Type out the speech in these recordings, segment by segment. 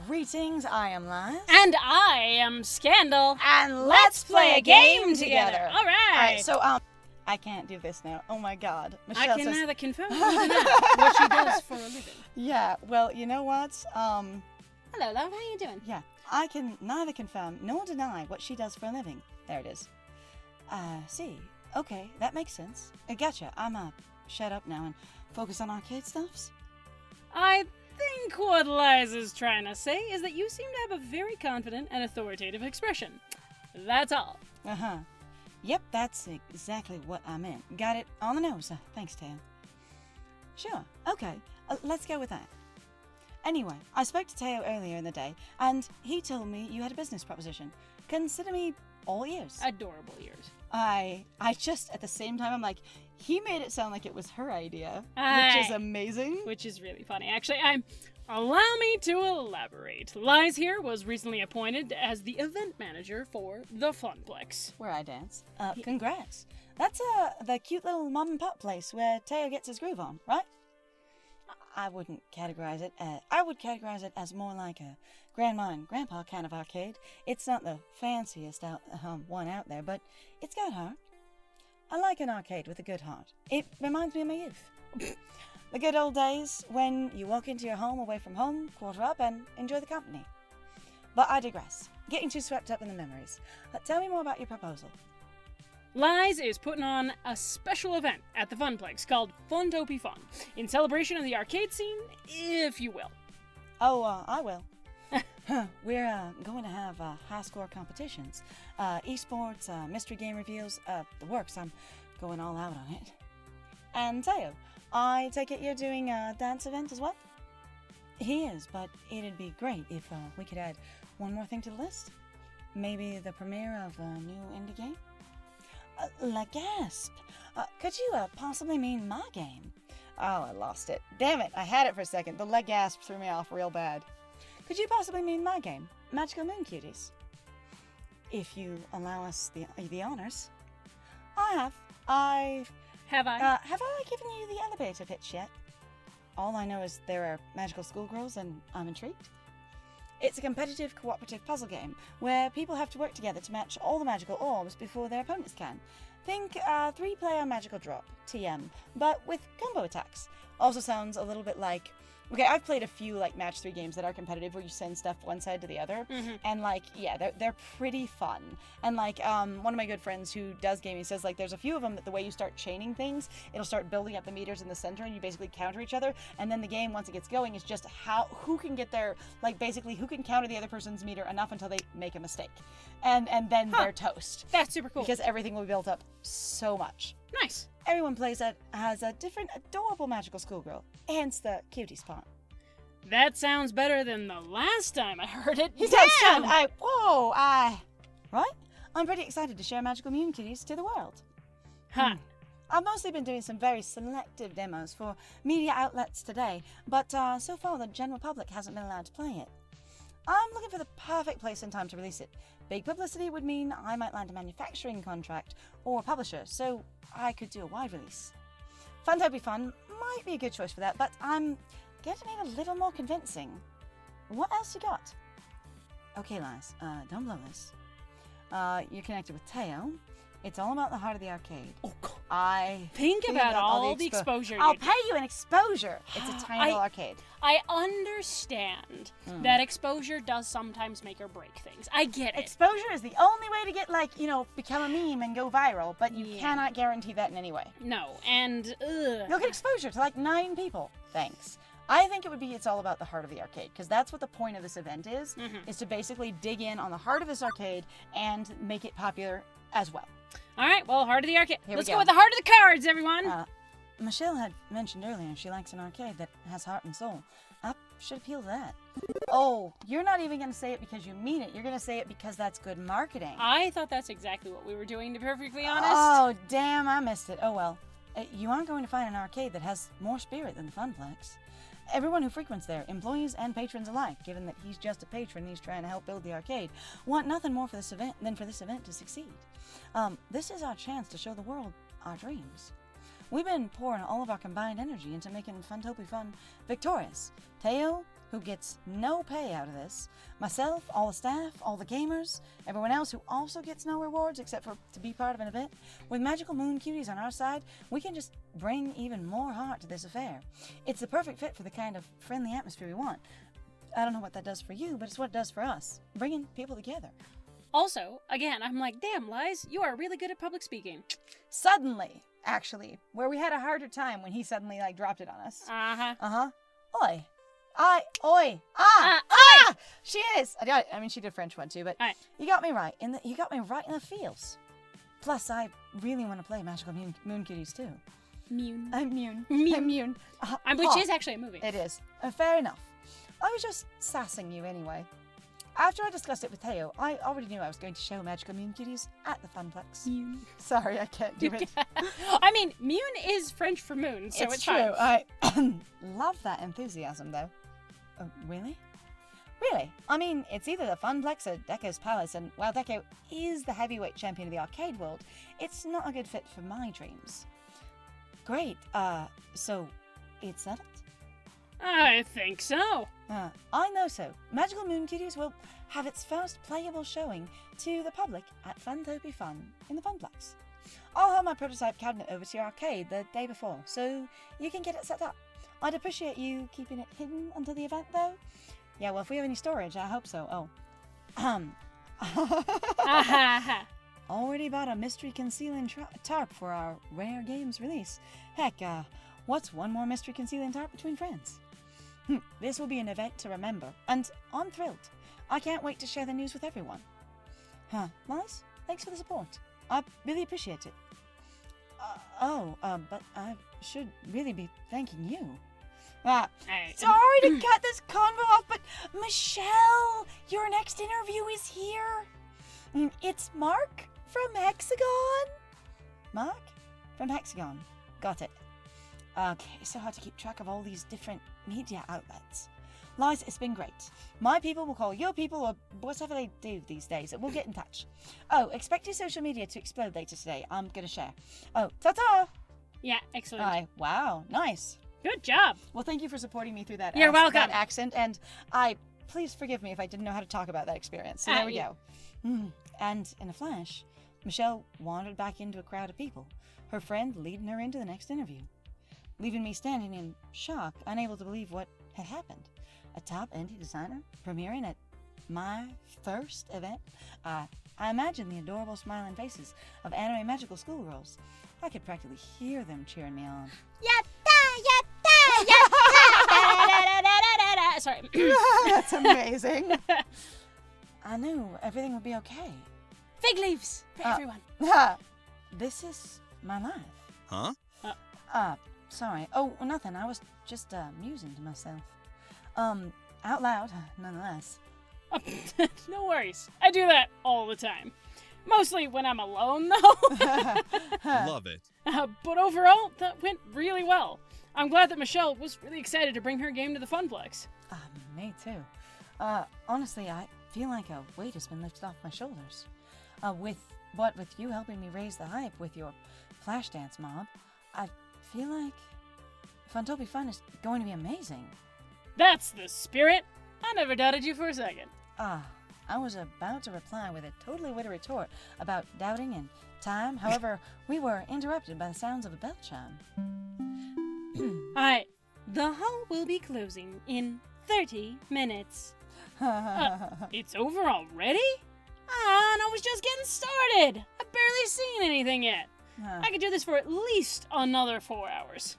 Greetings, I am Liz. And I am Scandal. And let's play a game together. All right. Alright, so, I can't do this now. Oh my god. Michelle I can says... neither confirm nor deny what she does for a living. Yeah, well, you know what? Hello, love. How you doing? Yeah, I can neither confirm nor deny what she does for a living. There it is. See. Okay, that makes sense. Gotcha. I'm, shut up now and focus on arcade stuffs. I think what Liz is trying to say is that you seem to have a very confident and authoritative expression. That's all. Uh-huh. Yep, that's exactly what I meant. Got it on the nose. Thanks, Tail. Sure, okay, let's go with that. Anyway, I spoke to Teo earlier in the day, and he told me you had a business proposition. Consider me all ears. Adorable ears. I just, at the same time, I'm like, he made it sound like it was her idea, which is amazing. Which is really funny. Actually, allow me to elaborate. Liz here was recently appointed as the event manager for the Funplex. Where I dance. Congrats. That's, the cute little mom and pop place where Teo gets his groove on, right? I wouldn't categorize it. I would categorize it as more like a grandma and grandpa kind of arcade. It's not the fanciest one out there, but it's got heart. I like an arcade with a good heart. It reminds me of my youth. The good old days when you walk into your home away from home, quarter up, and enjoy the company. But I digress. Getting too swept up in the memories. Tell me more about your proposal. Liz is putting on a special event at the Funplex called Funtopy Fun, in celebration of the arcade scene, if you will. Oh, I will. We're going to have high score competitions, esports, mystery game reveals, the works. I'm going all out on it. And Teo, I take it you're doing a dance event as well? He is, but it'd be great if we could add one more thing to the list. Maybe the premiere of a new indie game? La Gasp! Could you possibly mean my game? Oh, I lost it. Damn it, I had it for a second. The La Gasp threw me off real bad. Could you possibly mean my game, Magical Moon Cuties? If you allow us the honors. Have I given you the elevator pitch yet? All I know is there are magical schoolgirls and I'm intrigued. It's a competitive cooperative puzzle game where people have to work together to match all the magical orbs before their opponents can. Think 3-player magical drop, TM, but with combo attacks. Also sounds a little bit like... Okay, I've played a few match 3 games that are competitive where you send stuff one side to the other, and yeah, they're pretty fun. And one of my good friends who does gaming says there's a few of them that the way you start chaining things, it'll start building up the meters in the center, and you basically counter each other. And then the game, once it gets going, is just who can get their basically who can counter the other person's meter enough until they make a mistake, and then they're toast. That's super cool because everything will be built up so much. Nice. Everyone plays it as a different, adorable magical schoolgirl, hence the cutie spot. That sounds better than the last time I heard it. Damn! Right? I'm pretty excited to share magical Moon Cuties to the world. Huh. I've mostly been doing some very selective demos for media outlets today, but so far the general public hasn't been allowed to play it. I'm looking for the perfect place and time to release it. Big publicity would mean I might land a manufacturing contract or a publisher, so I could do a wide release. Funtopy Fun might be a good choice for that, but I'm going to need a little more convincing. What else you got? Okay, Liz, don't blow this. You're connected with Teo. It's all about the heart of the arcade. Oh, God. Think about all the exposure I'll pay you an exposure. It's a tiny little arcade. I understand that exposure does sometimes make or break things. I get it. Exposure is the only way to get, become a meme and go viral, but you cannot guarantee that in any way. No, and, You'll get exposure to, 9 people. Thanks. I think it would be it's all about the heart of the arcade, because that's what the point of this event is to basically dig in on the heart of this arcade and make it popular as well. All right, well, heart of the arcade. Here Let's we go with the heart of the cards, everyone. Michelle had mentioned earlier she likes an arcade that has heart and soul. I should appeal to that. Oh, you're not even going to say it because you mean it. You're going to say it because that's good marketing. I thought that's exactly what we were doing, to be perfectly honest. Oh, damn, I missed it. Oh, well. You aren't going to find an arcade that has more spirit than the Funplex. Everyone who frequents there, employees and patrons alike, given that he's just a patron and he's trying to help build the arcade, want nothing more for this event than for this event to succeed. This is our chance to show the world our dreams. We've been pouring all of our combined energy into making Funtopy Fun victorious. Teo, who gets no pay out of this, myself, all the staff, all the gamers, everyone else who also gets no rewards except for to be part of an event, with Magical Moon Cuties on our side, we can just bring even more heart to this affair. It's the perfect fit for the kind of friendly atmosphere we want. I don't know what that does for you, but it's what it does for us, bringing people together. Also, again, I'm like, damn, Liz, you are really good at public speaking. Suddenly, actually, where we had a harder time when he suddenly, dropped it on us. Uh-huh. Oi. She is. I mean, she did a French one too, but Aye. you got me right in the feels. Plus, I really want to play Magical Moon Cuties too. Mune. I'm Mune. Mune. I'm Mune. Which is actually a movie. It is. Fair enough. I was just sassing you anyway. After I discussed it with Theo, I already knew I was going to show Magical Moon Cuties at the Funplex. Mune. Sorry, I can't do it. I mean, Mune is French for moon, so it's true. fine. I love that enthusiasm, though. Oh, really? Really? I mean, it's either the Funplex or Deco's Palace, and while Deco is the heavyweight champion of the arcade world, it's not a good fit for my dreams. Great. So it's settled? I think so. I know so. Magical Moon Cuties will have its first playable showing to the public at Funtopia Fun in the Funplex. I'll have my prototype cabinet over to your arcade the day before, so you can get it set up. I'd appreciate you keeping it hidden until the event, though. Yeah, well, if we have any storage, I hope so. Already bought a mystery concealing tarp for our rare games release. Heck, what's one more mystery concealing tarp between friends? This will be an event to remember, and I'm thrilled. I can't wait to share the news with everyone. Liz, thanks for the support. I really appreciate it. But I should really be thanking you. Sorry to cut this convo off, but Michelle, your next interview is here. It's Mark from Hexagon. Mark from Hexagon. Got it. Okay, it's so hard to keep track of all these different media outlets. Liz, it's been great. My people will call your people, or whatever they do these days. We'll get in touch. Oh, expect your social media to explode later today. I'm going to share. Oh, ta-ta! Yeah, excellent. Wow, nice. Good job. Well, thank you for supporting me through that. You're welcome. That accent, and please forgive me if I didn't know how to talk about that experience. So there we go. And in a flash, Michelle wandered back into a crowd of people, her friend leading her into the next interview, leaving me standing in shock, unable to believe what had happened. A top indie designer premiering at my first event. I imagine the adorable smiling faces of anime magical schoolgirls. I could practically hear them cheering me on. Yatta, yatta, yatta! Sorry. That's amazing. I knew everything would be okay. Fig leaves for everyone. This is my life. Huh? Sorry. Oh, nothing. I was just musing to myself. Out loud, nonetheless. No worries. I do that all the time. Mostly when I'm alone, though. Love it. But overall, that went really well. I'm glad that Michelle was really excited to bring her game to the Funplex. Me too. Honestly, I feel like a weight has been lifted off my shoulders. With you helping me raise the hype with your flash dance mob, I feel like Funtopia Fun is going to be amazing. That's the spirit. I never doubted you for a second. I was about to reply with a totally witty retort about doubting and time. However, we were interrupted by the sounds of a bell chime. Alright, the hall will be closing in 30 minutes. It's over already? And I was just getting started. I've barely seen anything yet. I could do this for at least another 4 hours.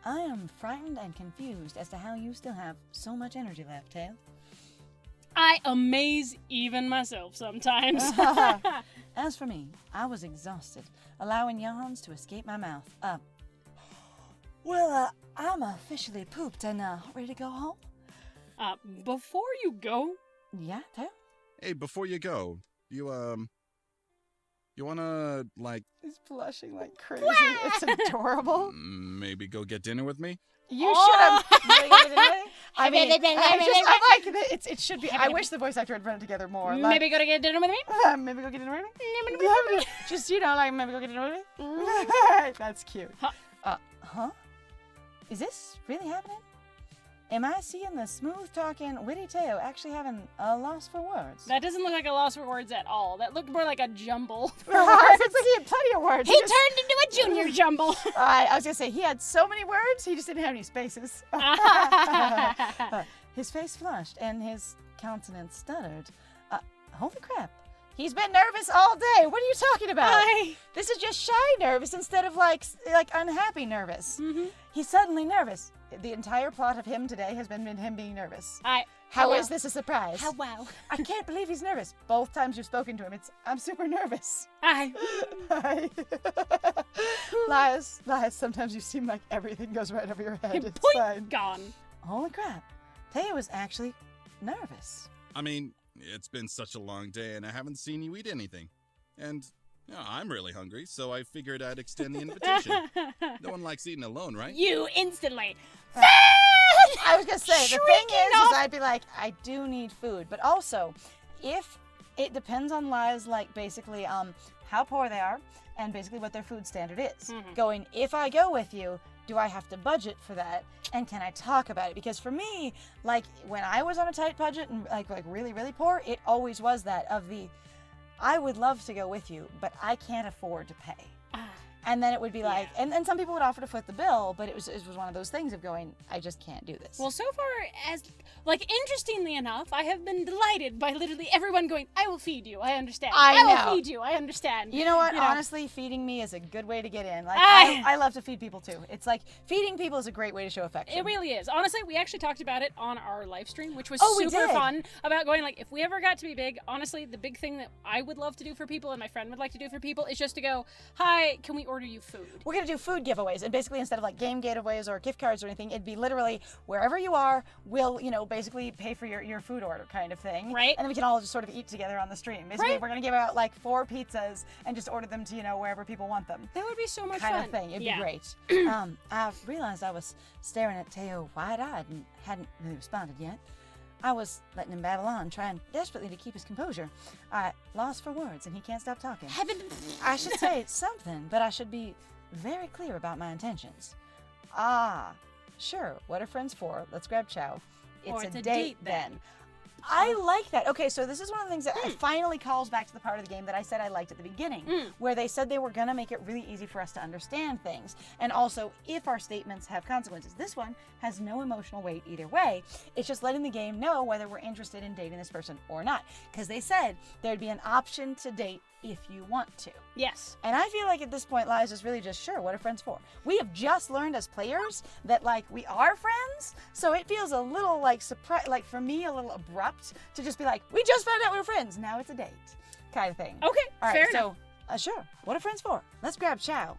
I am frightened and confused as to how you still have so much energy left, Tail. I amaze even myself sometimes. As for me, I was exhausted, allowing yawns to escape my mouth. I'm officially pooped and ready to go home. Before you go... Yeah, Tail? Hey, before you go, you wanna, He's blushing like crazy. It's adorable. maybe go get dinner with me? You should have. I mean, I like it. It should be. I wish the voice actor had run it together more. Maybe go to get dinner with me? Maybe go get dinner with me? Just, maybe go get dinner with me? That's cute. Huh? Is this really happening? am I seeing the smooth-talking, witty Teo actually having a loss for words? That doesn't look like a loss for words at all. That looked more like a jumble. It looks like he had plenty of words. He turned into a junior jumble. I was going to say, he had so many words, he just didn't have any spaces. His face flushed, and his countenance stuttered. Holy crap. He's been nervous all day. What are you talking about? This is just shy nervous instead of like unhappy nervous. Mm-hmm. He's suddenly nervous. The entire plot of him today has been him being nervous. How is this a surprise? How wow. I can't believe he's nervous. Both times you've spoken to him, I'm super nervous. Lies, sometimes you seem like everything goes right over your head. It's fine. Gone. Holy crap. Teo was actually nervous. I mean, it's been such a long day and I haven't seen you eat anything. And I'm really hungry, so I figured I'd extend the invitation. No one likes eating alone, right? You instantly. I was going to say, the thing is I'd be like, I do need food. But also, if it depends on lives, like basically how poor they are and basically what their food standard is. Mm-hmm. Going, if I go with you, do I have to budget for that? And can I talk about it? Because for me, like when I was on a tight budget and like really, really poor, it always was that of the, I would love to go with you, but I can't afford to pay. And then it would be like, and some people would offer to foot the bill, but it was one of those things of going, I just can't do this. Well, so far as, interestingly enough, I have been delighted by literally everyone going, I will feed you, I understand. I will feed you, I understand. You know what? Honestly, feeding me is a good way to get in. Like, I love to feed people too. It's like, feeding people is a great way to show affection. It really is. Honestly, we actually talked about it on our live stream, which was we super did. fun, about going, if we ever got to be big, honestly, the big thing that I would love to do for people and my friend would like to do for people is just to go, hi, can we order you food? We're going to do food giveaways, and basically instead of like game giveaways or gift cards or anything, it'd be literally wherever you are, we'll, basically pay for your food order kind of thing. Right. And then we can all just sort of eat together on the stream. Basically, we're going to give out like 4 pizzas and just order them to, wherever people want them. That would be so much kind fun. of thing. It'd be great. I realized I was staring at Teo wide-eyed and hadn't really responded yet. I was letting him babble on, trying desperately to keep his composure. I lost for words, and he can't stop talking. I should say something, but I should be very clear about my intentions. Sure, what are friends for? Let's grab chow. It's a date then. I like that. Okay, so this is one of the things that finally calls back to the part of the game that I said I liked at the beginning, where they said they were going to make it really easy for us to understand things. And also, if our statements have consequences. This one has no emotional weight either way. It's just letting the game know whether we're interested in dating this person or not. Because they said there'd be an option to date if you want to. Yes. And I feel like at this point, Lies is really just, sure, what are friends for? We have just learned as players that, we are friends, so it feels a little, for me, a little abrupt to just be like, we just found out we were friends, now it's a date, kind of thing. Okay, all right, fair enough. So, sure, what are friends for? Let's grab chow.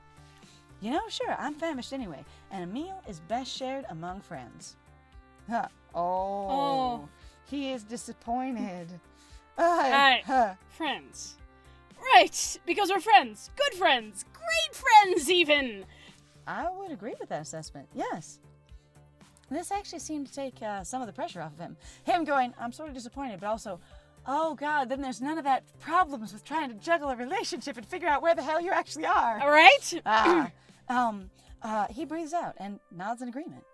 Sure, I'm famished anyway, and a meal is best shared among friends. He is disappointed. Friends. Right, because we're friends. Good friends. Great friends, even. I would agree with that assessment, yes. This actually seemed to take some of the pressure off of him. Him going, I'm sort of disappointed, but also, oh God, then there's none of that problems with trying to juggle a relationship and figure out where the hell you actually are. All right. He breathes out and nods in agreement.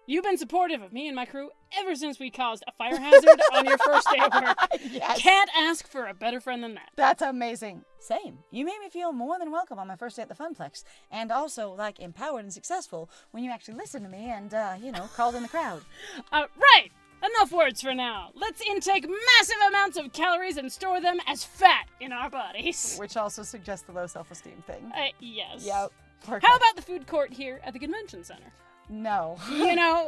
You've been supportive of me and my crew ever since we caused a fire hazard on your first day of work. Yes. Can't ask for a better friend than that. That's amazing. Same. You made me feel more than welcome on my first day at the Funplex. And also, empowered and successful when you actually listened to me and, called in the crowd. Right. Enough words for now. Let's intake massive amounts of calories and store them as fat in our bodies. Which also suggests the low self-esteem thing. Yes. Yep. How about the food court here at the convention center? No.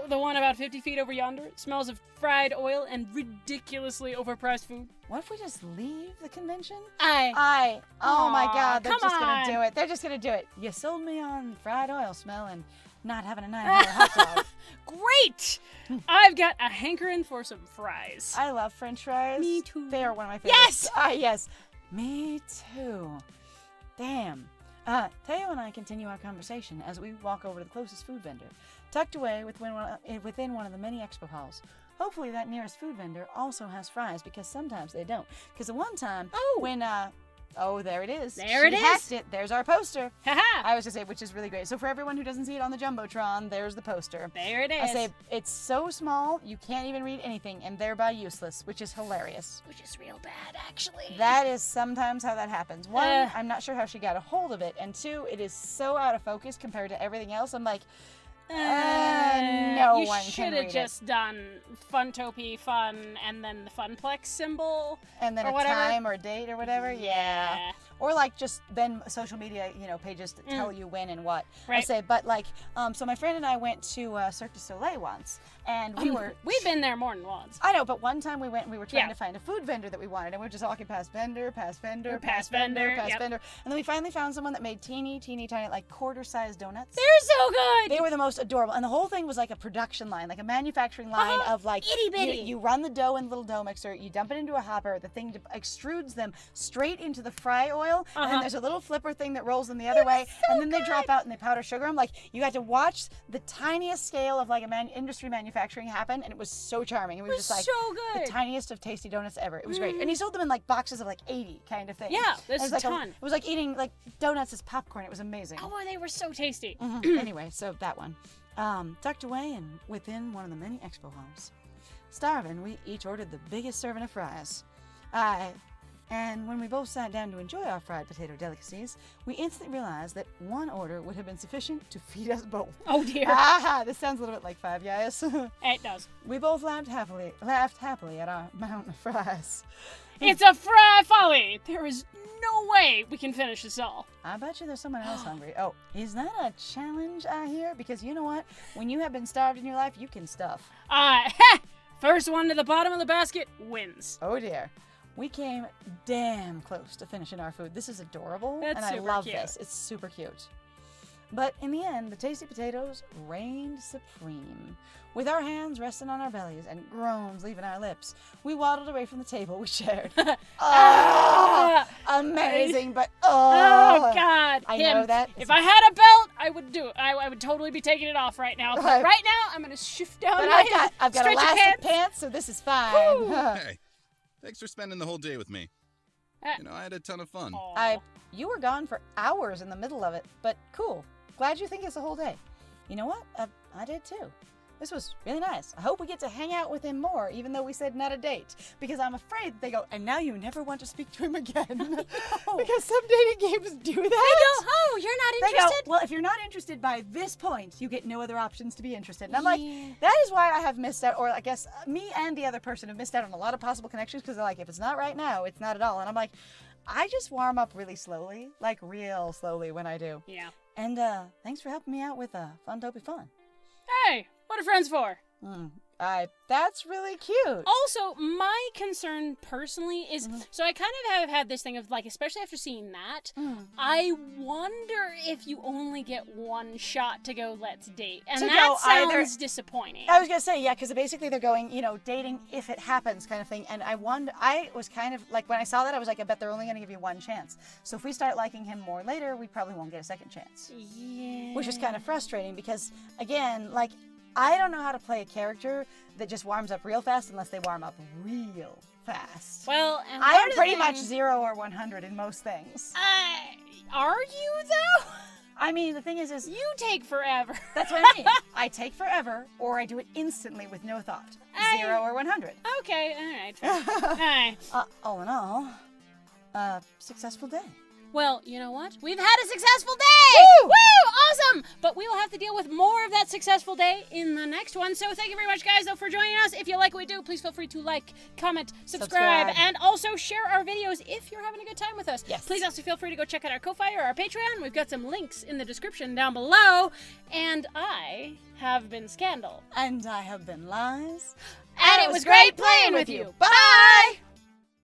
The one about 50 feet over yonder? It smells of fried oil and ridiculously overpriced food. What if we just leave the convention? Oh my God, they're just on. gonna do it. They're just gonna do it. You sold me on fried oil smell and not having a $9 hot dog. Great! I've got a hankering for some fries. I love French fries. Me too. They are one of my favorites. Yes! Yes. Me too. Damn. Teo and I continue our conversation as we walk over to the closest food vendor, tucked away within one of the many expo halls. Hopefully that nearest food vendor also has fries, because sometimes they don't. Because the one time when Oh, there it is. There it She is. hacked it. There's our poster. Haha. I was going to say, which is really great. So for everyone who doesn't see it on the Jumbotron, there's the poster. There it is. I say it's so small, you can't even read anything, and thereby useless, which is hilarious. Which is real bad, actually. That is sometimes how that happens. One, I'm not sure how she got a hold of it, and two, it is so out of focus compared to everything else. I'm like, no you one should can have read just done Funtopy fun and then the Funplex symbol. it. And then or a whatever. time or a date or whatever. Yeah. Or like just then social media, pages that tell you when and what. I Right. say, but like, so my friend and I went to Cirque du Soleil once, and We've been there more than once. I know, but one time we went and we were trying Yeah. to find a food vendor that we wanted, and we were just walking past vendor, Past vendor, and then we finally found someone that made teeny tiny, like quarter-sized donuts. They're so good. They were the most adorable, and the whole thing was like a production line, like a manufacturing line of like Itty bitty. You run the dough in a little dough mixer, you dump it into a hopper, the thing extrudes them straight into the fry oil, and then there's a little flipper thing that rolls them the other way, and then they drop out and they powder sugar them. Like you got to watch the tiniest scale of like industry manufacturing happen, and it was so charming. It was just like so good. the tiniest of tasty donuts ever. It was great, and he sold them in like boxes of like 80 kind of thing. Yeah, It there's was a like ton. it was like eating like donuts as popcorn. It was amazing. Oh, they were so tasty. Anyway, so that one. Tucked away and within one of the many expo halls. Starving, we each ordered the biggest serving of fries. And when we both sat down to enjoy our fried potato delicacies, we instantly realized that one order would have been sufficient to feed us both. Oh dear. This sounds a little bit like Five Guys. It does. We both laughed happily at our mountain of fries. It's a fry folly. There is no way we can finish this all. I bet you there's someone else hungry. Oh, is that a challenge I hear? Because you know what? When you have been starved in your life, you can stuff. First one to the bottom of the basket wins. Oh dear. We came damn close to finishing our food. This is adorable, That's and I super love cute. this. It's super cute. But in the end, the tasty potatoes reigned supreme. With our hands resting on our bellies and groans leaving our lips, we waddled away from the table we shared. Amazing, but Oh God! I know that. If I had a belt, I would do it. I would totally be taking it off right now. But right now, I'm gonna shift down But my I've got stretchy elastic pants. pants, so this is fine. Woo. Hey, thanks for spending the whole day with me. Uh, I had a ton of fun. Aw. You were gone for hours in the middle of it, but cool. Glad you think it's a whole day. You know what? I did too. This was really nice. I hope we get to hang out with him more, even though we said not a date. Because I'm afraid they go, and now you never want to speak to him again. Because some dating games do that. They go, oh, you're not They go, interested? well, if you're not interested by this point, you get no other options to be interested. And I'm like, Yeah. that is why I have missed out, or I guess me and the other person have missed out on a lot of possible connections because they're like, if it's not right now, it's not at all. And I'm like, I just warm up really slowly, like real slowly when I do. Yeah. And thanks for helping me out with Funtopy Fun. Hey, what are friends for? That's really cute. Also, my concern personally is, so I kind of have had this thing of like, especially after seeing that, I wonder if you only get one shot to go, let's date. And To that go sounds either- disappointing. I was gonna say, yeah, because basically they're going, dating if it happens kind of thing. And I was kind of like, when I saw that, I was like, I bet they're only gonna give you one chance. So if we start liking him more later, we probably won't get a second chance. Yeah. Which is kind of frustrating because, again, like, I don't know how to play a character that just warms up real fast unless they warm up real fast. Well, and I part am of pretty the much thing- 0 or 100 in most things. Are you though? I mean, the thing is You take forever. that's what I mean. I take forever, or I do it instantly with no thought. 0 or 100. Okay, alright. Fair. Alright. All in all, successful day. Well, you know what? We've had a successful day! Woo! Awesome! But we will have to deal with more of that successful day in the next one. So thank you very much, guys, though, for joining us. If you like what we do, please feel free to like, comment, subscribe, and also share our videos if you're having a good time with us. Yes. Please also feel free to go check out our Ko-Fi or our Patreon. We've got some links in the description down below. And I have been Scandal. And I have been Lies. And it was great playing with you. Bye!